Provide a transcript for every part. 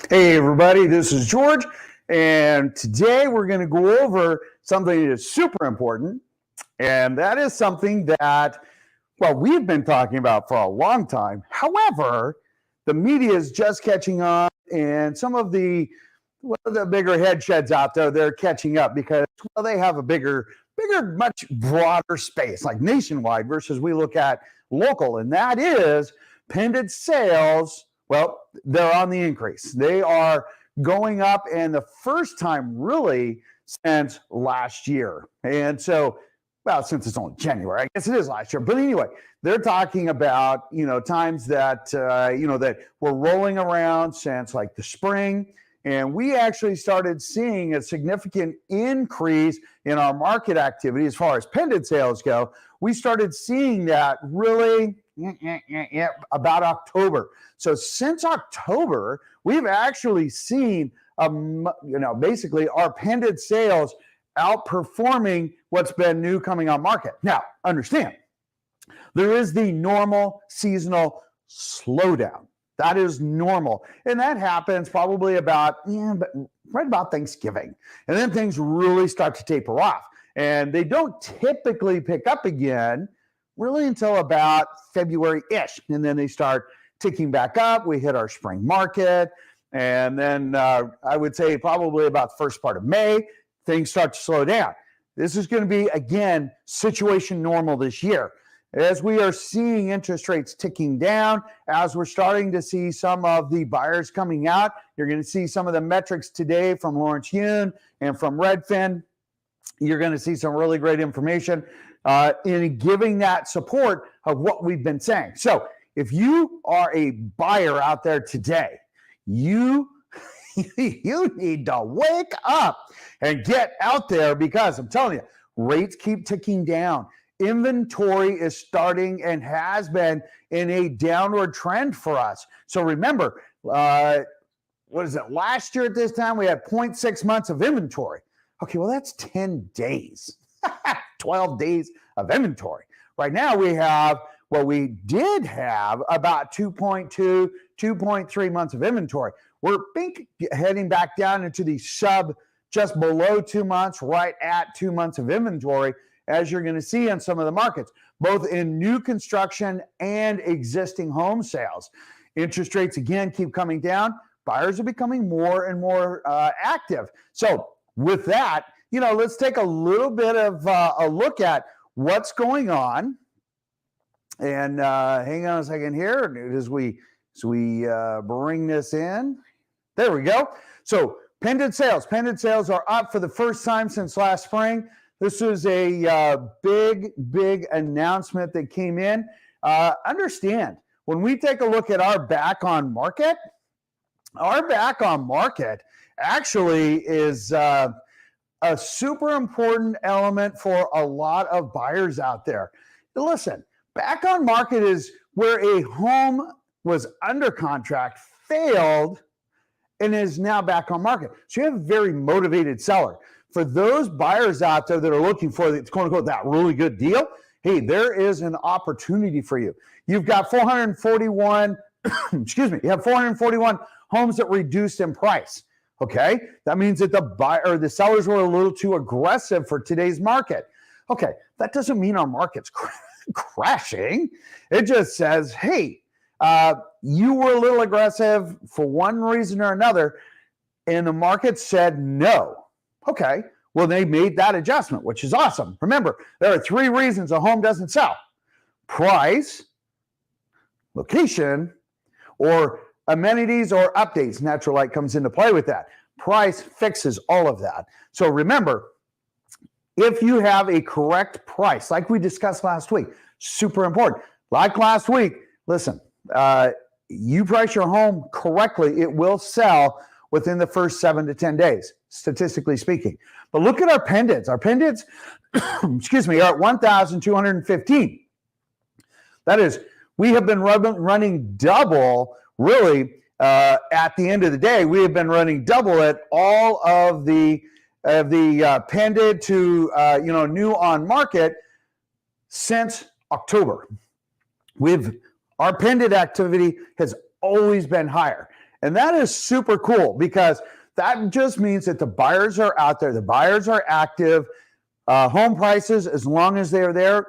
Hey everybody, this is George, and today we're going to go over something that is super important, and that is something that, well, we've been talking about for a long time. However, the media is just catching on, and some of the bigger head sheds out there, they're catching up because, well, they have a bigger, much broader space, like nationwide, versus we look at local, and that is pendant sales. Well, they're on the increase. They are going up, and the first time really since last year. And so, well, since it's only January, I guess it is last year. But anyway, they're talking about, times that, that we're rolling around since like the spring. And we actually started seeing a significant increase in our market activity as far as pendant sales go. We started seeing that really about October. So since October, we've actually seen, basically our pendant sales outperforming what's been new coming on market. Now, understand, there is the normal seasonal slowdown. That is normal. And that happens probably right about Thanksgiving. And then things really start to taper off. And they don't typically pick up again really until about February-ish. And then they start ticking back up. We hit our spring market. And then I would say probably about the first part of May, things start to slow down. This is going to be, again, situation normal this year. As we are seeing interest rates ticking down, as we're starting to see some of the buyers coming out, you're going to see some of the metrics today from Lawrence Yun and from Redfin. You're going to see some really great information in giving that support of what we've been saying. So if you are a buyer out there today, you need to wake up and get out there, because I'm telling you, rates keep ticking down. Inventory is starting and has been in a downward trend for us. So remember, what is it? Last year at this time, we had 0.6 months of inventory. Okay, well, that's 10 days, 12 days of inventory. Right now, we did have about 2.2, 2.3 months of inventory. We're heading back down into the just below 2 months, right at 2 months of inventory, as you're going to see in some of the markets, both in new construction and existing home sales. Interest rates, again, keep coming down. Buyers are becoming more and more active. So with that, let's take a little bit of a look at what's going on. And hang on a second here as we bring this in. There we go. So pendant sales are up for the first time since last spring. This was a big announcement that came in. Understand, when we take a look at our back on market actually is a super important element for a lot of buyers out there. Listen, back on market is where a home was under contract, failed, and is now back on market. So you have a very motivated seller. For those buyers out there that are looking for the, quote unquote, that really good deal, hey, there is an opportunity for you. You've got 441, you have 441 homes that reduced in price. Okay, that means that the sellers were a little too aggressive for today's market. Okay, that doesn't mean our market's crashing. It just says, hey, you were a little aggressive for one reason or another, and the market said no. Okay, well, they made that adjustment, which is awesome. Remember, there are 3 reasons a home doesn't sell: price, location, or amenities or updates. Natural light comes into play with that. Price fixes all of that. So remember, if you have a correct price, like we discussed last week, super important. Like last week, listen, you price your home correctly, it will sell within the first 7 to 10 days, statistically speaking. But look at our pendants. Our pendants, are at 1,215. That is, we have been running double, really, at the end of the day. We have been running double at all of the pendant to new on market since October. Our pendant activity has always been higher. And that is super cool because that just means that the buyers are out there, the buyers are active. Home prices, as long as they're there,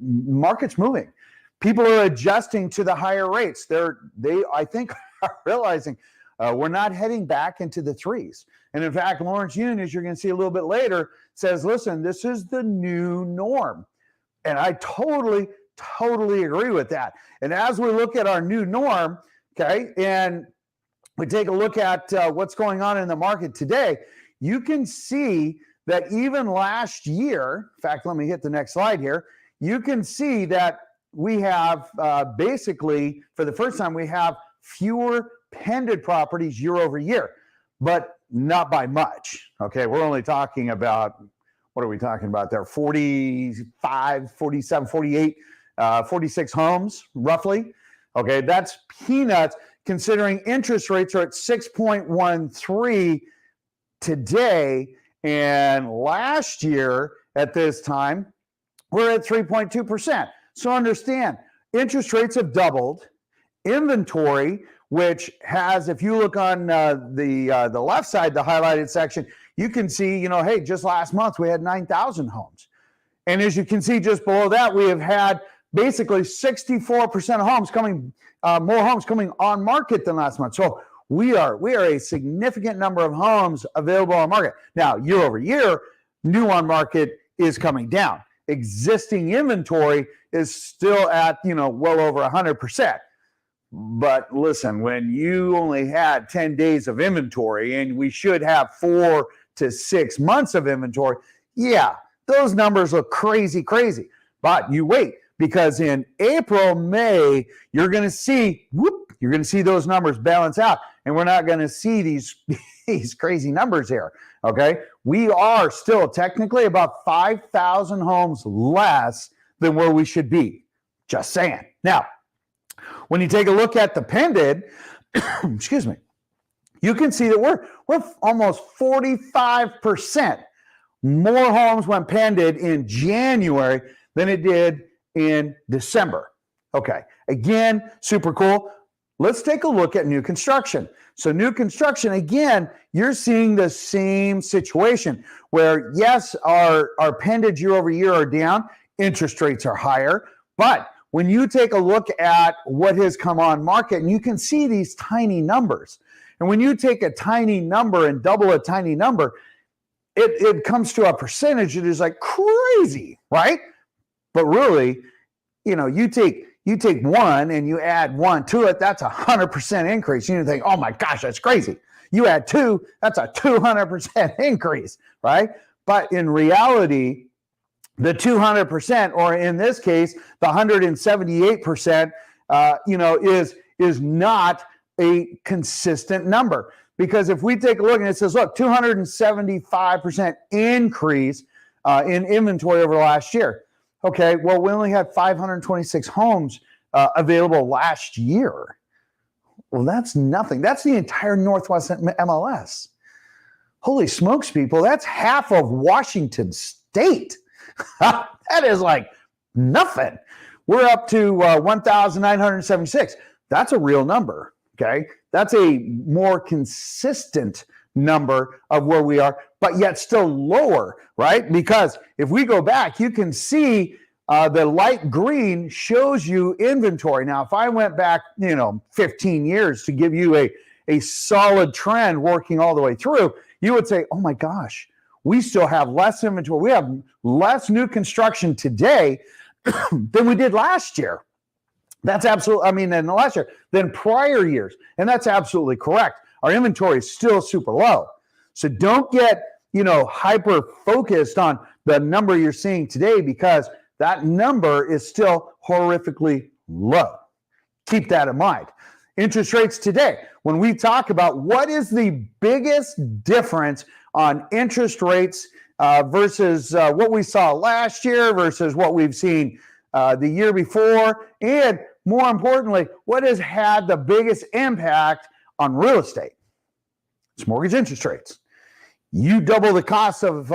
market's moving. People are adjusting to the higher rates. They I think, are realizing we're not heading back into the threes. And in fact, Lawrence Yun, as you're going to see a little bit later, says, listen, this is the new norm. And I totally agree with that. And as we look at our new norm, okay, and we take a look at what's going on in the market today, you can see that even last year, in fact, let me hit the next slide here, you can see that we have basically, for the first time, we have fewer pended properties year over year, but not by much. Okay, we're only talking about, what are we talking about there? 45, 47, 48, 46 homes, roughly. Okay, that's peanuts considering interest rates are at 6.13 today. And last year at this time, we're at 3.2%. So understand, interest rates have doubled. Inventory, which has, if you look on the left side, the highlighted section, you can see, hey, just last month we had 9,000 homes. And as you can see just below that, we have had basically 64% of homes coming, more homes coming on market than last month. So we are a significant number of homes available on market. Now, year over year, new on market is coming down. Existing inventory is still at, well over 100%. But listen, when you only had 10 days of inventory and we should have 4 to 6 months of inventory, yeah, those numbers look crazy. But you wait, because in April, May, you're going to see those numbers balance out, and we're not going to see these crazy numbers here. Okay, we are still technically about 5,000 homes less than where we should be. Just saying. Now, when you take a look at the pended, excuse me, you can see that we're almost 45% more homes went pended in January than it did in December. Okay, again, super cool. Let's take a look at new construction. So new construction, again, you're seeing the same situation where, yes, our pended year over year are down, interest rates are higher, but when you take a look at what has come on market, and you can see these tiny numbers, and when you take a tiny number and double a tiny number, it comes to a percentage that is like crazy, right? But really, you take one and you add one to it, that's 100% increase. You think, oh my gosh, that's crazy. You add two, that's a 200% increase, right? But in reality, the 200%, or in this case, the 178%, is not a consistent number. Because if we take a look and it says, look, 275% increase in inventory over last year. Okay, well, we only had 526 homes available last year. Well, that's nothing. That's the entire Northwest MLS. Holy smokes, people. That's half of Washington State. That is like nothing. We're up to 1,976. That's a real number, okay? That's a more consistent number of where we are, but yet still lower, right? Because if we go back, you can see the light green shows you inventory. Now, if I went back, 15 years to give you a solid trend working all the way through, you would say, oh my gosh, we still have less inventory. We have less new construction today than we did last year. That's absolutely, than last year, than prior years. And that's absolutely correct. Our inventory is still super low. So don't get, hyper focused on the number you're seeing today, because that number is still horrifically low. Keep that in mind. Interest rates today, when we talk about what is the biggest difference on interest rates versus what we saw last year versus what we've seen the year before, and more importantly, what has had the biggest impact on real estate? It's mortgage interest rates. You double the cost of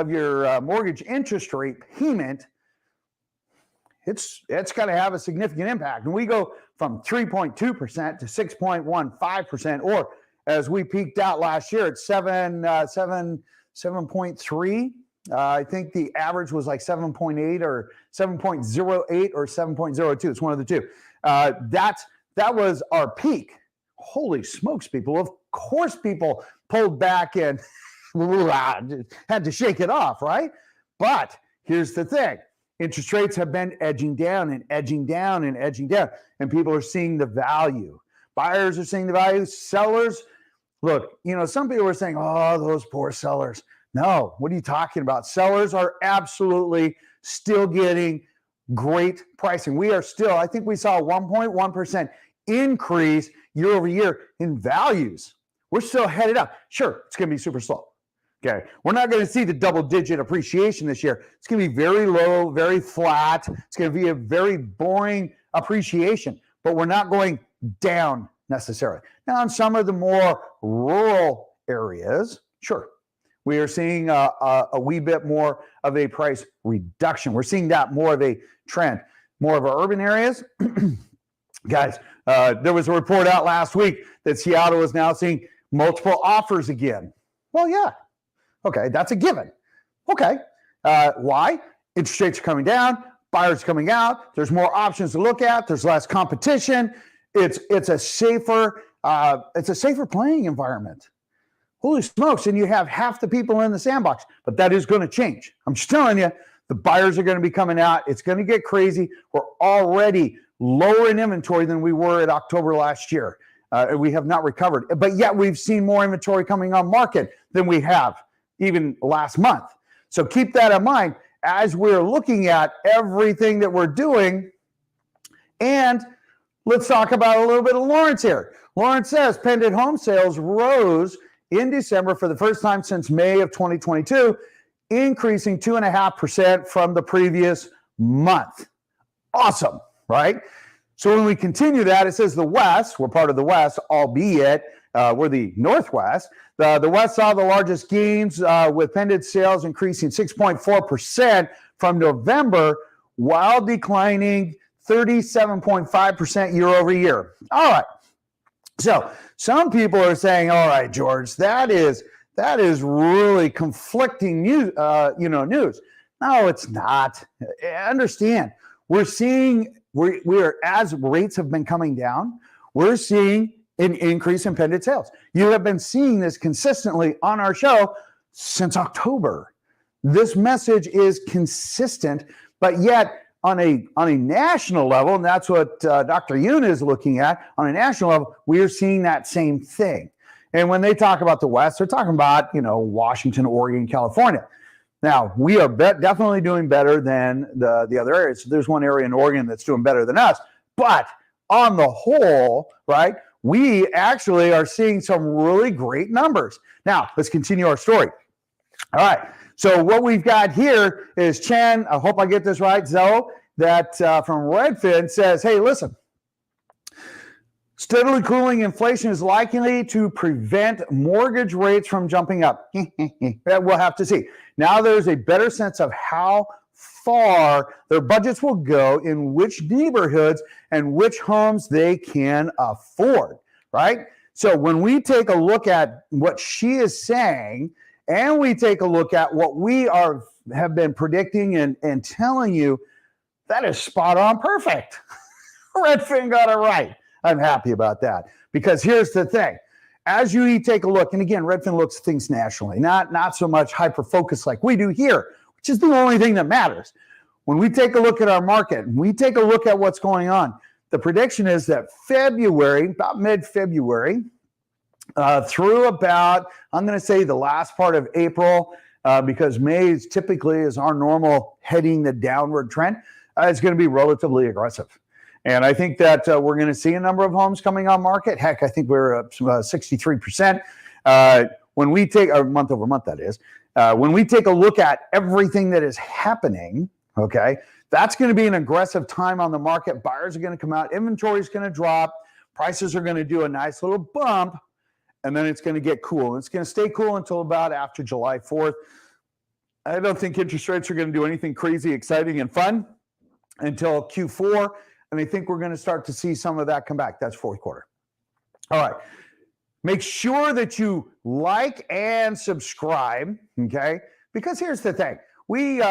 your mortgage interest rate payment, it's going to have a significant impact. And we go from 3.2% to 6.15%, or as we peaked out last year at 7.3. I think the average was like 7.8 or 7.08 or 7.02. It's one of the two. That was our peak. Holy smokes, people. Of course, people pulled back and had to shake it off, right? But here's the thing. Interest rates have been edging down and edging down and edging down, and people are seeing the value. Buyers are seeing the value. Sellers, look, some people are saying, oh, those poor sellers. No, what are you talking about? Sellers are absolutely still getting great pricing. We are still, I think we saw a 1.1% increase year over year in values. We're still headed up. Sure, it's going to be super slow. Okay, we're not going to see the double-digit appreciation this year. It's going to be very low, very flat. It's going to be a very boring appreciation, but we're not going down necessarily. Now, in some of the more rural areas, sure, we are seeing a wee bit more of a price reduction. We're seeing that more of a trend. More of our urban areas, guys, there was a report out last week that Seattle is now seeing multiple offers again. Well, yeah. Okay, that's a given. Okay, why? Interest rates are coming down, buyers are coming out, there's more options to look at, there's less competition. It's a safer playing environment. Holy smokes, and you have half the people in the sandbox, but that is going to change. I'm just telling you, the buyers are going to be coming out. It's going to get crazy. We're already lower in inventory than we were at October last year. We have not recovered, but yet we've seen more inventory coming on market than we have even last month. So keep that in mind as we're looking at everything that we're doing. And let's talk about a little bit of Lawrence here. Lawrence says pending home sales rose in December for the first time since May of 2022, increasing 2.5% from the previous month. Awesome, right? So when we continue that, it says the West, we're part of the West, albeit we're the Northwest. The West saw the largest gains with pending sales increasing 6.4% from November while declining 37.5% year over year. All right. So some people are saying, all right, George, that is really conflicting news, news. No, it's not. Understand. We're seeing, we're as rates have been coming down, we're seeing an increase in pending sales. You have been seeing this consistently on our show since October. This message is consistent, but yet on a national level, and that's what Dr. Yoon is looking at, on a national level, we are seeing that same thing. And when they talk about the West, they're talking about, Washington, Oregon, California. Now, we are definitely doing better than the other areas. So there's one area in Oregon that's doing better than us. But on the whole, right, we actually are seeing some really great numbers. Now, let's continue our story. All right. So what we've got here is Chen, I hope I get this right, Zoe, that from Redfin says, hey, listen, steadily cooling inflation is likely to prevent mortgage rates from jumping up. We'll have to see. Now there's a better sense of how far their budgets will go in which neighborhoods and which homes they can afford, right? So when we take a look at what she is saying, and we take a look at what we have been predicting and telling you, that is spot on perfect. Redfin got it right. I'm happy about that because here's the thing. As you take a look, and again, Redfin looks at things nationally, not so much hyper-focused like we do here, which is the only thing that matters. When we take a look at our market, we take a look at what's going on, the prediction is that February, about mid-February, through about, I'm going to say the last part of April, because May is typically our normal heading the downward trend, it's going to be relatively aggressive. And I think that we're going to see a number of homes coming on market. Heck, I think we're up 63%. When we take, or month over month, that is, when we take a look at everything that is happening, okay, that's going to be an aggressive time on the market. Buyers are going to come out. Inventory is going to drop. Prices are going to do a nice little bump. And then it's going to get cool. It's going to stay cool until about after July 4th. I don't think interest rates are going to do anything crazy, exciting, and fun. until Q4. And I think we're going to start to see some of that come back. That's fourth quarter. All right. Make sure that you like and subscribe, okay? Because here's the thing. We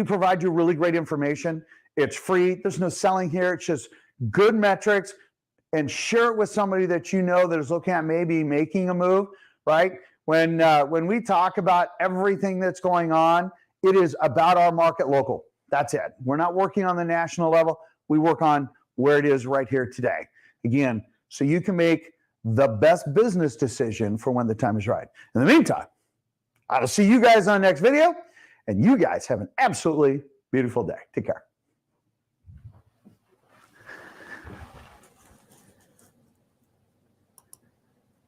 provide you really great information. It's free. There's no selling here. It's just good metrics, and share it with somebody that you know that is looking at maybe making a move, right? When we talk about everything that's going on, it is about our market local. That's it. We're not working on the national level. We work on where it is right here today. Again, so you can make the best business decision for when the time is right. In the meantime, I'll see you guys on the next video, and you guys have an absolutely beautiful day. Take care.